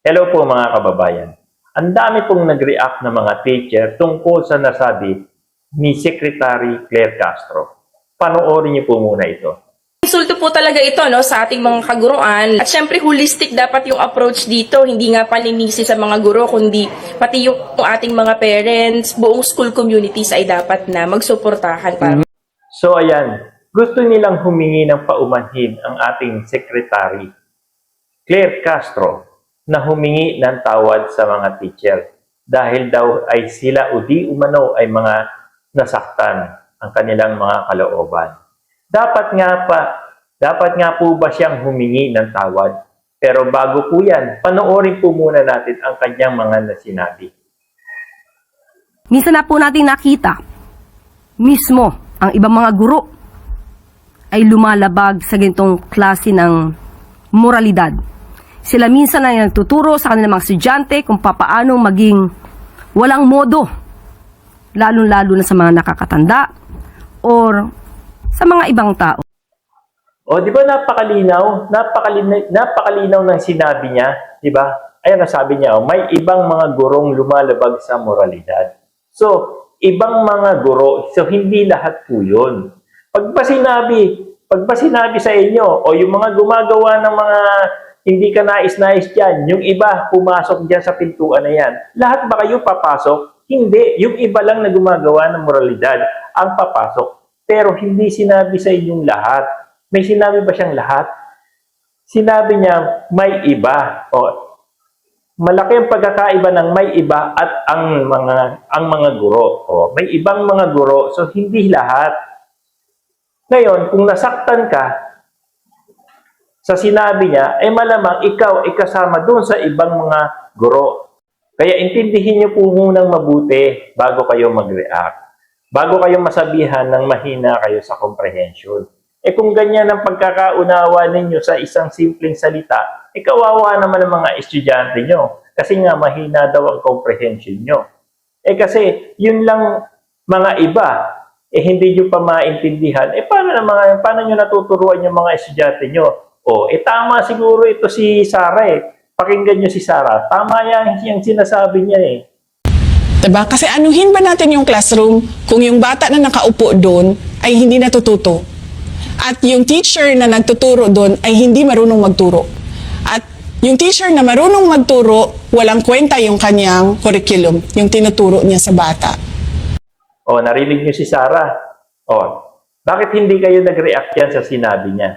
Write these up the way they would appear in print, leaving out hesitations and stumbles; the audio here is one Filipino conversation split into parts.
Hello po mga kababayan. Ang dami pong nag-react na mga teacher tungkol sa nasabi ni Secretary Claire Castro. Panoorin niyo po muna ito. Insulto po talaga ito sa ating mga kaguruan. At syempre holistic dapat yung approach dito. Hindi nga paninisi sa mga guro, kundi pati yung ating mga parents, buong school communities ay dapat na magsuportahan para. So ayan, gusto nilang humingi ng paumanhin ang ating Secretary Claire Castro na humingi ng tawad sa mga teacher dahil daw ay sila o di umano ay mga nasaktan ang kanilang mga kalooban. Dapat nga po ba siyang humingi ng tawad? Pero bago po yan, panoorin po muna natin ang kanyang mga nasinabi. Minsan na po natin nakita, mismo ang ibang mga guro ay lumalabag sa ganitong klase ng moralidad. Sila minsan ay nagtuturo sa kanilang mga estudyante kung papaano maging walang modo, lalong-lalo na sa mga nakakatanda or sa mga ibang tao. O, di ba napakalinaw? Napakalinaw ng sinabi niya, di ba? Ayan, nasabi niya, may ibang mga gurong lumalabag sa moralidad. So, ibang mga guro, so hindi lahat po yun. Pag ba sinabi sa inyo, o yung mga gumagawa ng mga hindi ka nais-nais dyan, yung iba pumasok dyan sa pintuan na yan, lahat ba kayo papasok? Hindi. Yung iba lang na gumagawa ng moralidad ang papasok. Pero hindi sinabi sa inyong lahat. May sinabi ba siyang lahat? Sinabi niya, may iba. O, malaki ang pagkakaiba ng may iba at ang mga guro. O, may ibang mga guro, so hindi lahat. Ngayon, kung nasaktan ka sa sinabi niya, ay malamang ikaw ay kasama doon sa ibang mga guro. Kaya intindihin niyo po munang mabuti bago kayo mag-react. Bago kayo masabihan ng mahina kayo sa comprehension. Kung ganyan ang pagkakaunawa ninyo sa isang simpleng salita, kawawa naman ang mga estudyante nyo. Kasi nga mahina daw ang comprehension nyo. Kasi yun lang mga iba, hindi nyo pa maintindihan. Paano nyo natuturuan yung mga estudyante nyo? Tama siguro ito si Sarah Pakinggan nyo si Sarah. Tama yan yung sinasabi niya Diba? Kasi anuhin ba natin yung classroom kung yung bata na nakaupo doon ay hindi natututo? At yung teacher na nagtuturo doon ay hindi marunong magturo. At yung teacher na marunong magturo, walang kwenta yung kanyang curriculum, yung tinuturo niya sa bata. Narinig niyo si Sarah? Bakit hindi kayo nag-react yan sa sinabi niya?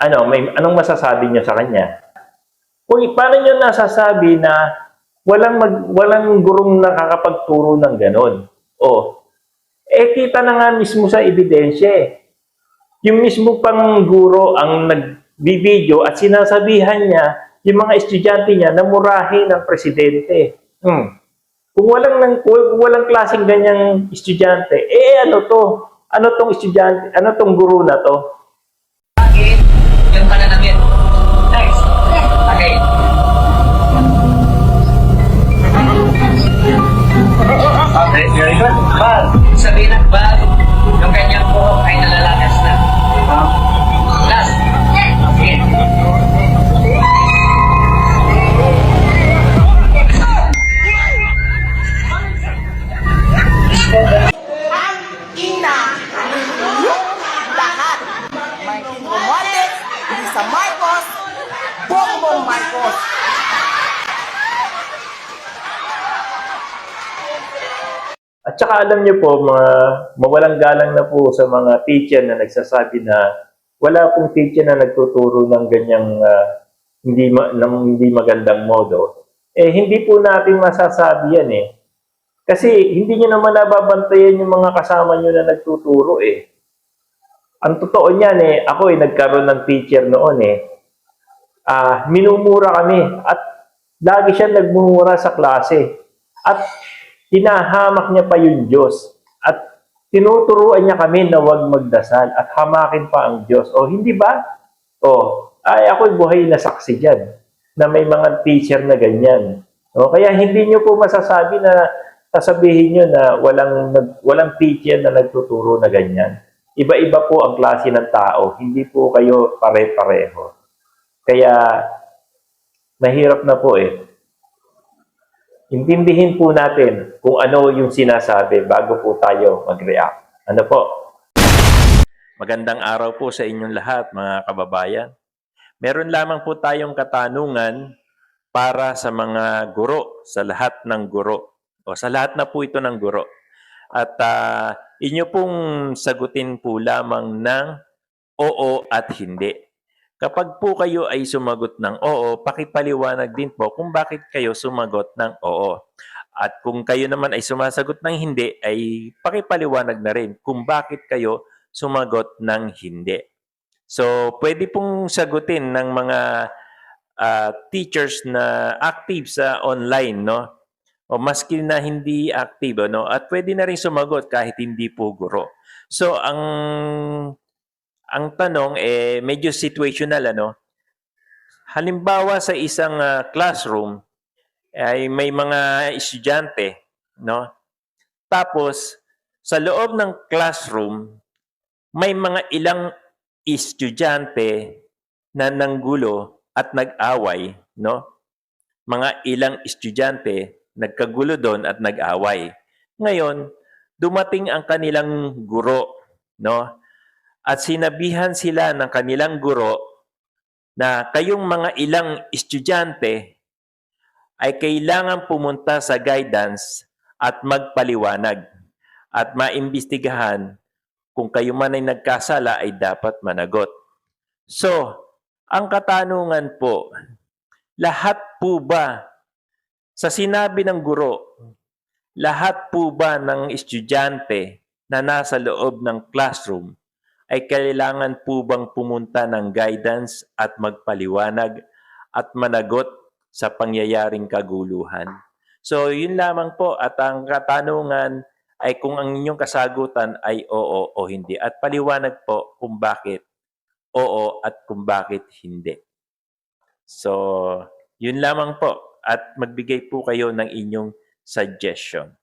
Anong masasabi niyo sa kanya? Paano niyo nasasabi na walang gurong nakakapagturo ng ganon? Kita na nga mismo sa ebidensya Yung mismo pang guro ang nagbibideo at sinasabihan niya yung mga estudyante niya na murahin ng presidente. Kung walang klaseng ganyang estudyante, ano to? Ano tong estudyante? Ano tong guro na to? Yung pananamit. Next. Okay. Okay, very good. Bal. Sabihin ng bal, yung kanyang buhok ay nalalakas na. Last. Okay. Lahat. Martin Romualdez, Lisa Marcos, Bongbong Marcos. At saka alam niyo po, mawalang galang na po sa mga teacher na nagsasabi na wala pong teacher na nagtuturo ng ganyang hindi magandang modo. Hindi po natin masasabi yan Kasi hindi niyo naman nababantayan yung mga kasama niyo na nagtuturo Ang totoo niyan ako nagkaroon ng teacher noon minumura kami at lagi siya nagmumura sa klase. At hinahamak niya pa yung Diyos. At tinuturuan niya kami na huwag magdasal at hamakin pa ang Diyos. Hindi ba? Ako'y buhay na saksi dyan na may mga teacher na ganyan. Kaya hindi niyo po masasabi na sasabihin niyo na walang teacher na nagtuturo na ganyan. Iba-iba po ang klase ng tao. Hindi po kayo pare-pareho. Kaya mahirap na po eh. Intindihin po natin kung ano yung sinasabi bago po tayo mag-react. Ano po? Magandang araw po sa inyong lahat, mga kababayan. Meron lamang po tayong katanungan para sa mga guro, sa lahat ng guro, o sa lahat na po ito ng guro. At inyo pong sagutin po lamang ng oo at hindi. Kapag po kayo ay sumagot ng oo, pakipaliwanag din po kung bakit kayo sumagot ng oo. At kung kayo naman ay sumasagot ng hindi, ay pakipaliwanag na rin kung bakit kayo sumagot ng hindi. So, pwede pong sagutin ng mga teachers na active sa online, no? O maski na hindi active, no? At pwede na rin sumagot kahit hindi po guro. So, ang tanong medyo situational, ano? Halimbawa sa isang classroom ay may mga estudyante, no? Tapos sa loob ng classroom may mga ilang estudyante na nanggulo at nag-away, no? Mga ilang estudyante nagkagulo doon at nag-away. Ngayon, dumating ang kanilang guro, no? At sinabihan sila ng kanilang guro na kayong mga ilang estudyante ay kailangan pumunta sa guidance at magpaliwanag at maimbestigahan kung kayo man ay nagkasala ay dapat managot. So, ang katanungan po, lahat po ba sa sinabi ng guro, lahat po ba ng estudyante na nasa loob ng classroom ay kailangan po bang pumunta ng guidance at magpaliwanag at managot sa pangyayaring kaguluhan? So, yun lamang po. At ang katanungan ay kung ang inyong kasagutan ay oo o hindi. At paliwanag po kung bakit oo at kung bakit hindi. So, yun lamang po. At magbigay po kayo ng inyong suggestion.